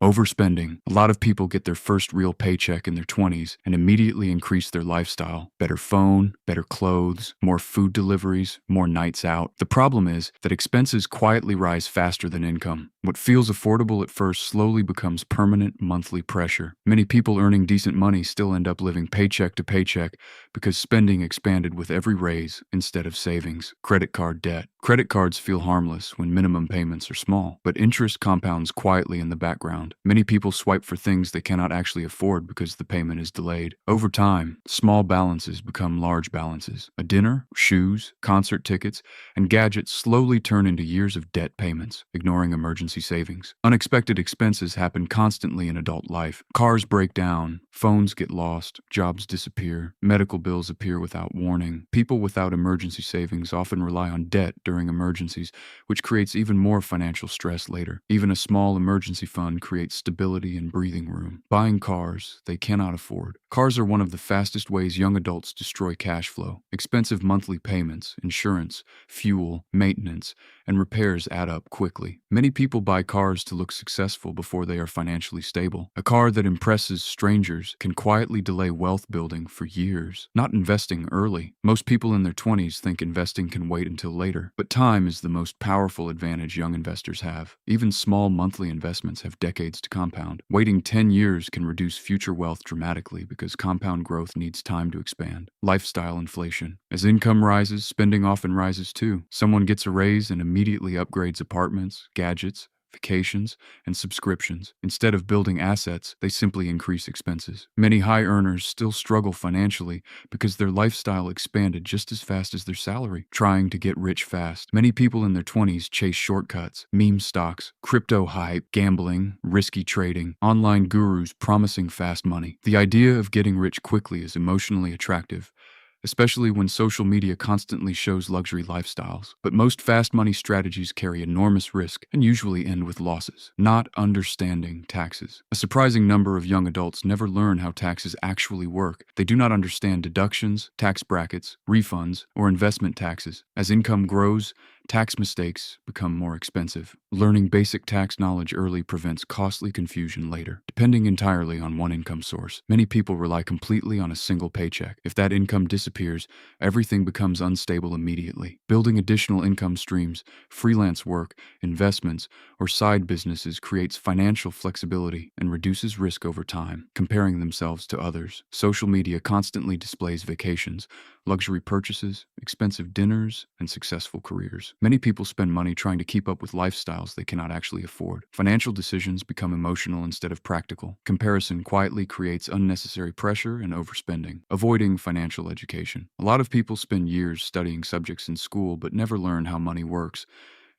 Overspending. A lot of people get their first real paycheck in their 20s and immediately increase their lifestyle. Better phone, better clothes, more food deliveries, more nights out. The problem is that expenses quietly rise faster than income. What feels affordable at first slowly becomes permanent monthly pressure. Many people earning decent money still end up living paycheck to paycheck because spending expanded with every raise instead of savings. Credit card debt. Credit cards feel harmless when minimum payments are small, but interest compounds quietly in the background. Many people swipe for things they cannot actually afford because the payment is delayed. Over time, small balances become large balances. A dinner, shoes, concert tickets, and gadgets slowly turn into years of debt payments, ignoring emergency savings. Unexpected expenses happen constantly in adult life. Cars break down, phones get lost, jobs disappear, medical bills appear without warning. People without emergency savings often rely on debt during emergencies, which creates even more financial stress later. Even a small emergency fund creates stability and breathing room. Buying cars they cannot afford. Cars are one of the fastest ways young adults destroy cash flow. Expensive monthly payments, insurance, fuel, maintenance, and repairs add up quickly. Many people buy cars to look successful before they are financially stable. A car that impresses strangers can quietly delay wealth building for years. Not investing early. Most people in their 20s think investing can wait until later, but time is the most powerful advantage young investors have. Even small monthly investments have decades to compound. Waiting 10 years can reduce future wealth dramatically because compound growth needs time to expand. Lifestyle inflation. As income rises, spending often rises too. Someone gets a raise and immediately upgrades apartments, gadgets, vacations, and subscriptions. Instead of building assets, they simply increase expenses. Many high earners still struggle financially because their lifestyle expanded just as fast as their salary, trying to get rich fast. Many people in their 20s chase shortcuts, meme stocks, crypto hype, gambling, risky trading, online gurus promising fast money. The idea of getting rich quickly is emotionally attractive, especially when social media constantly shows luxury lifestyles. But most fast money strategies carry enormous risk and usually end with losses. Not understanding taxes. A surprising number of young adults never learn how taxes actually work. They do not understand deductions, tax brackets, refunds, or investment taxes. As income grows, tax mistakes become more expensive. Learning basic tax knowledge early prevents costly confusion later. Depending entirely on one income source, many people rely completely on a single paycheck. If that income disappears, everything becomes unstable immediately. Building additional income streams, freelance work, investments, or side businesses creates financial flexibility and reduces risk over time. Comparing themselves to others. Social media constantly displays vacations, luxury purchases, expensive dinners, and successful careers. Many people spend money trying to keep up with lifestyles they cannot actually afford. Financial decisions become emotional instead of practical. Comparison quietly creates unnecessary pressure and overspending. Avoiding financial education. A lot of people spend years studying subjects in school but never learn how money works.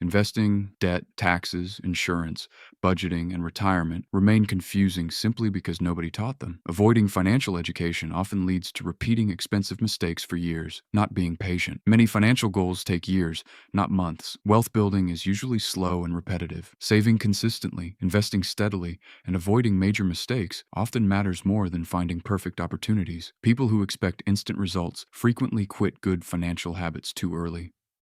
Investing, debt, taxes, insurance, budgeting, and retirement remain confusing simply because nobody taught them. Avoiding financial education often leads to repeating expensive mistakes for years, not being patient. Many financial goals take years, not months. Wealth building is usually slow and repetitive. Saving consistently, investing steadily, and avoiding major mistakes often matters more than finding perfect opportunities. People who expect instant results frequently quit good financial habits too early.